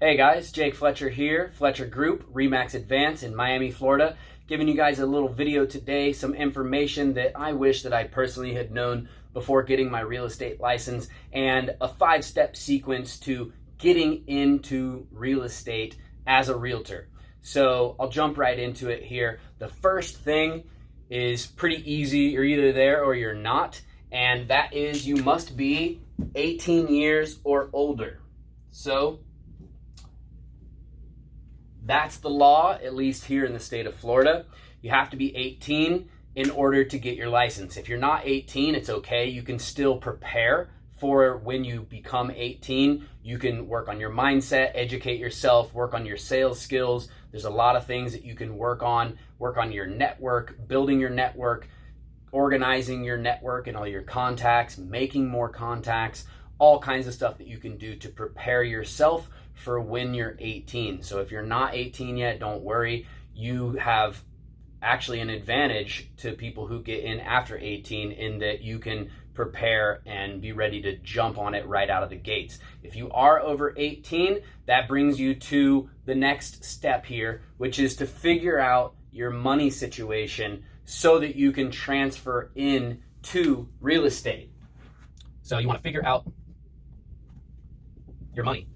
Hey guys, Jake Fletcher here, Fletcher Group, Remax Advance in Miami, Florida, giving you guys a little video today, some information that I wish that I personally had known before getting my real estate license, and a 5-step sequence to getting into real estate as a realtor. So I'll jump right into it here. The first thing is pretty easy. You're either there or you're not, and that is you must be 18 years or older. So that's the law, at least here in the state of Florida. You have to be 18 in order to get your license. If you're not 18, it's okay. You can still prepare for when you become 18. You can work on your mindset, educate yourself, work on your sales skills. There's a lot of things that you can work on your network, building your network, organizing your network and all your contacts, making more contacts, all kinds of stuff that you can do to prepare yourself for when you're 18. So if you're not 18 yet, don't worry. You have actually an advantage to people who get in after 18 in that you can prepare and be ready to jump on it right out of the gates. If you are over 18, that brings you to the next step here, which is to figure out your money situation so that you can transfer in to real estate. So you want to figure out your money.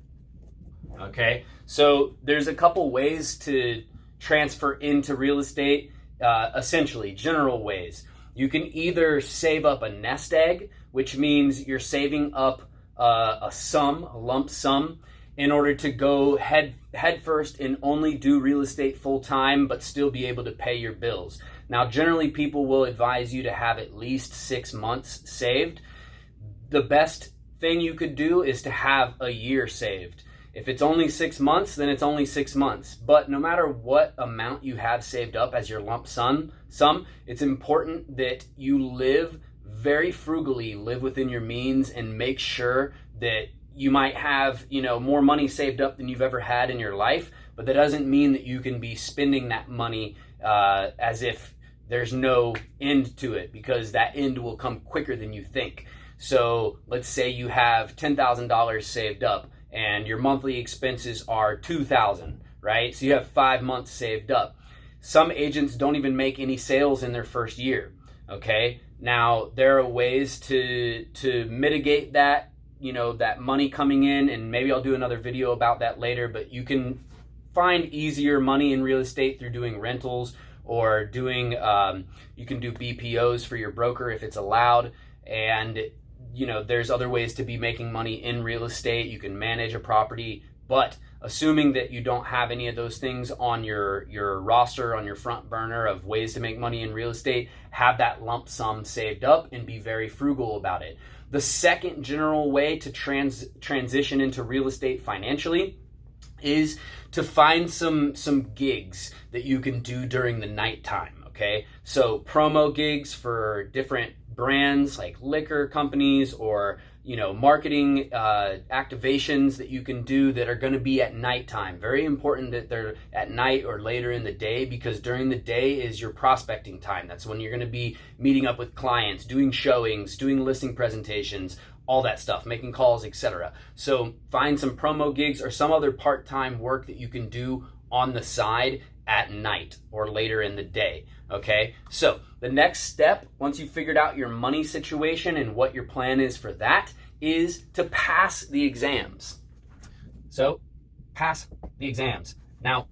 Okay, so there's a couple ways to transfer into real estate, essentially, general ways. You can either save up a nest egg, which means you're saving up a lump sum, in order to go head first and only do real estate full time, but still be able to pay your bills. Now, generally, people will advise you to have at least 6 months saved. The best thing you could do is to have a year saved. If it's only 6 months, then it's only 6 months. But no matter what amount you have saved up as your lump sum, it's important that you live very frugally, live within your means, and make sure that you might have, more money saved up than you've ever had in your life. But that doesn't mean that you can be spending that money as if there's no end to it, because that end will come quicker than you think. So let's say you have $10,000 saved up, and your monthly expenses are $2,000, right? So you have 5 months saved up. Some agents don't even make any sales in their first year, okay? Now, there are ways to mitigate that, that money coming in, and maybe I'll do another video about that later, but you can find easier money in real estate through doing rentals or doing, you can do BPOs for your broker if it's allowed, and there's other ways to be making money in real estate. You can manage a property, but assuming that you don't have any of those things on your roster, on your front burner of ways to make money in real estate, have that lump sum saved up and be very frugal about it. The second general way to transition into real estate financially is to find some gigs that you can do during the nighttime, okay? So promo gigs for different brands like liquor companies, or marketing activations that you can do that are going to be at nighttime. Very important that they're at night or later in the day, because during the day is your prospecting time. That's when you're going to be meeting up with clients, doing showings, doing listing presentations, all that stuff, making calls, etc. So find some promo gigs or some other part-time work that you can do on the side at night or later in the day. Okay, so the next step, once you've figured out your money situation and what your plan is for that, is to pass the exams. So pass the exams. Now,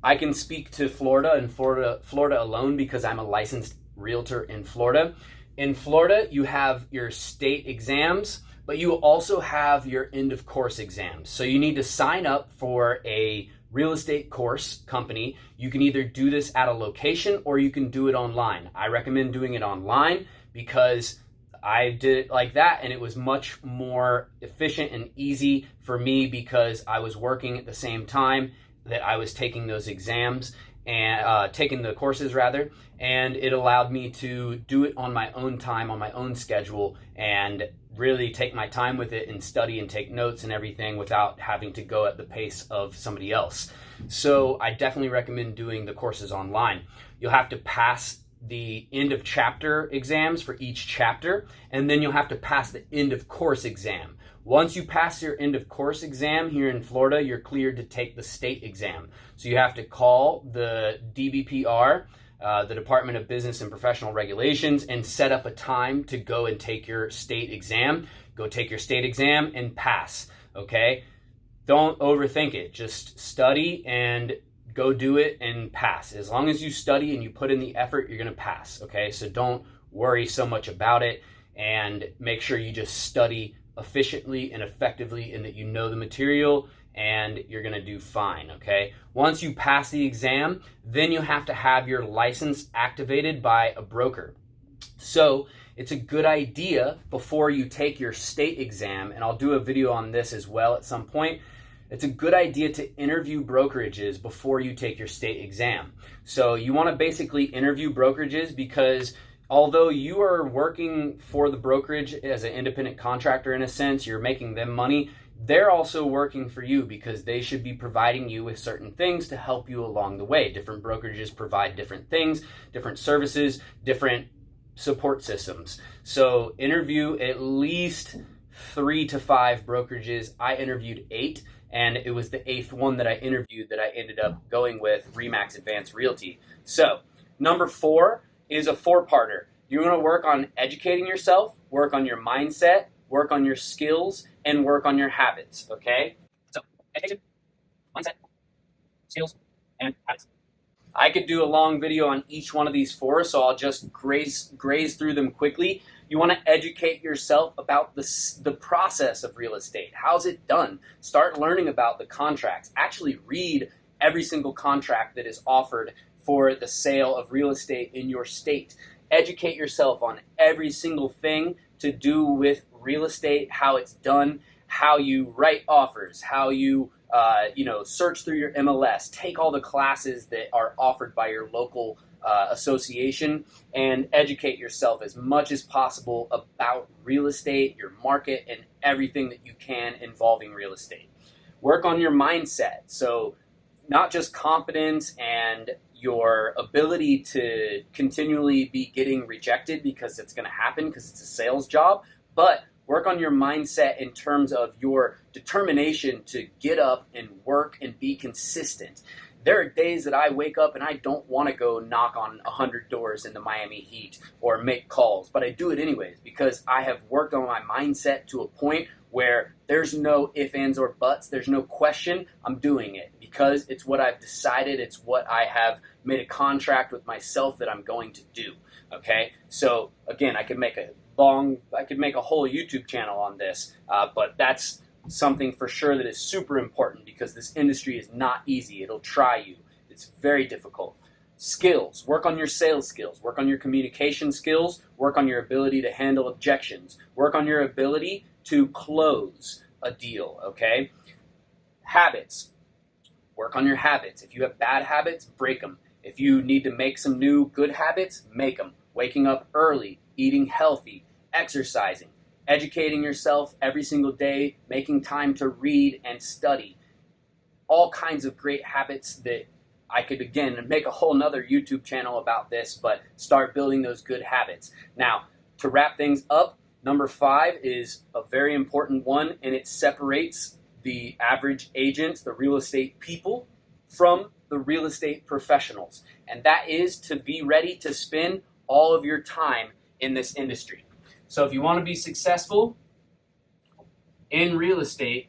I can speak to Florida and Florida alone, because I'm a licensed realtor in Florida. In Florida, you have your state exams, but you also have your end of course exams. So you need to sign up for a real estate course company. You can either do this at a location or you can do it online. I recommend doing it online because I did it like that, and it was much more efficient and easy for me because I was working at the same time that I was taking those exams and taking the courses rather, and it allowed me to do it on my own time, on my own schedule, and really take my time with it and study and take notes and everything without having to go at the pace of somebody else. So I definitely recommend doing the courses online. You'll have to pass the end of chapter exams for each chapter, and then you'll have to pass the end of course exam. Once you pass your end of course exam here in Florida, you're cleared to take the state exam. So you have to call the DBPR, the Department of Business and Professional Regulations, and set up a time to go and take your state exam. Go take your state exam and pass, okay? Don't overthink it. Just study and go do it and pass. As long as you study and you put in the effort, you're going to pass, okay? So don't worry so much about it, and make sure you just study efficiently and effectively and that you know the material, and you're going to do fine, okay? Once you pass the exam, then you have to have your license activated by a broker. So it's a good idea before you take your state exam, and I'll do a video on this as well at some point. It's a good idea to interview brokerages before you take your state exam. So you want to basically interview brokerages because although you are working for the brokerage as an independent contractor, in a sense, you're making them money, they're also working for you because they should be providing you with certain things to help you along the way. Different brokerages provide different things, different services, different support systems. So interview at least 3 to 5 brokerages. I interviewed 8, and it was the 8th one that I interviewed that I ended up going with, Remax Advance Realty. So number 4 is a 4-parter. You want to work on educating yourself, work on your mindset, work on your skills, and work on your habits, okay? So, education, mindset, skills, and habits. I could do a long video on each one of these 4, so I'll just graze through them quickly. You want to educate yourself about the process of real estate. How's it done? Start learning about the contracts. Actually read every single contract that is offered for the sale of real estate in your state. Educate yourself on every single thing to do with real estate, how it's done, how you write offers, how you search through your MLS, take all the classes that are offered by your local association, and educate yourself as much as possible about real estate, your market, and everything that you can involving real estate. Work on your mindset. So not just confidence and your ability to continually be getting rejected, because it's going to happen because it's a sales job, but work on your mindset in terms of your determination to get up and work and be consistent. There are days that I wake up and I don't want to go knock on 100 doors in the Miami Heat or make calls, but I do it anyways because I have worked on my mindset to a point where there's no ifs, ands, or buts. There's no question. I'm doing it because it's what I've decided. It's what I have made a contract with myself that I'm going to do. Okay? So again, I could make a whole YouTube channel on this, but that's something for sure that is super important because this industry is not easy. It'll try you. It's very difficult. Skills. Work on your sales skills. Work on your communication skills. Work on your ability to handle objections. Work on your ability to close a deal, okay? Habits. Work on your habits. If you have bad habits, break them. If you need to make some new good habits, make them. Waking up early, eating healthy, exercising, educating yourself every single day, making time to read and study. All kinds of great habits that I could, again, make a whole nother YouTube channel about this, but start building those good habits. Now, to wrap things up, number 5 is a very important one, and it separates the average agents, the real estate people, from the real estate professionals. And that is to be ready to spend all of your time in this industry. So if you want to be successful in real estate,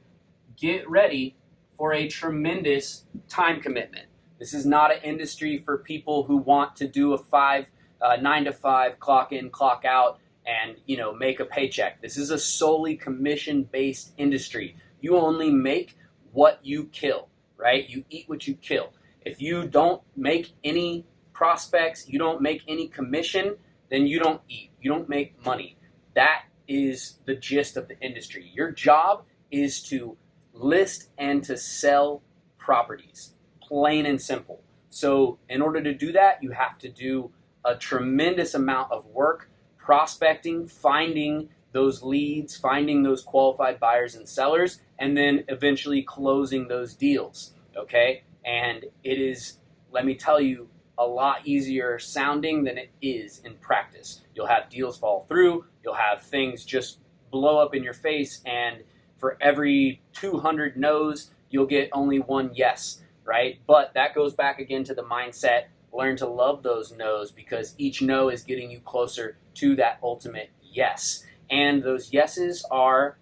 get ready for a tremendous time commitment. This is not an industry for people who want to do a 9 to 5, clock in, clock out, and make a paycheck. This is a solely commission-based industry. You only make what you kill, right? You eat what you kill. If you don't make any prospects, you don't make any commission, then you don't eat. You don't make money. That is the gist of the industry. Your job is to list and to sell properties, plain and simple. So in order to do that, you have to do a tremendous amount of work, prospecting, finding those leads, finding those qualified buyers and sellers, and then eventually closing those deals, okay? And it is, let me tell you, a lot easier sounding than it is in practice. You'll have deals fall through, you'll have things just blow up in your face, and for every 200 no's, you'll get only one yes, right? But that goes back again to the mindset. Learn to love those no's, because each no is getting you closer to that ultimate yes. And those yeses are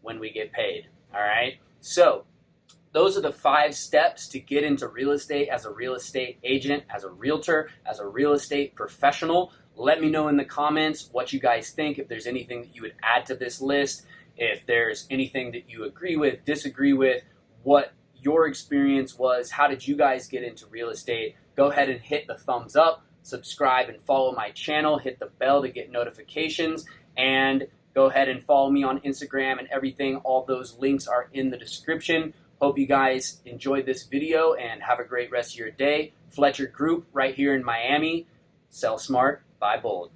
when we get paid, all right? So those are the 5 steps to get into real estate as a real estate agent, as a realtor, as a real estate professional. Let me know in the comments what you guys think, if there's anything that you would add to this list, if there's anything that you agree with, disagree with, what your experience was, how did you guys get into real estate. Go ahead and hit the thumbs up, subscribe and follow my channel, hit the bell to get notifications, and go ahead and follow me on Instagram and everything. All those links are in the description. Hope you guys enjoyed this video and have a great rest of your day. Fletcher Group right here in Miami. Sell smart, buy bold.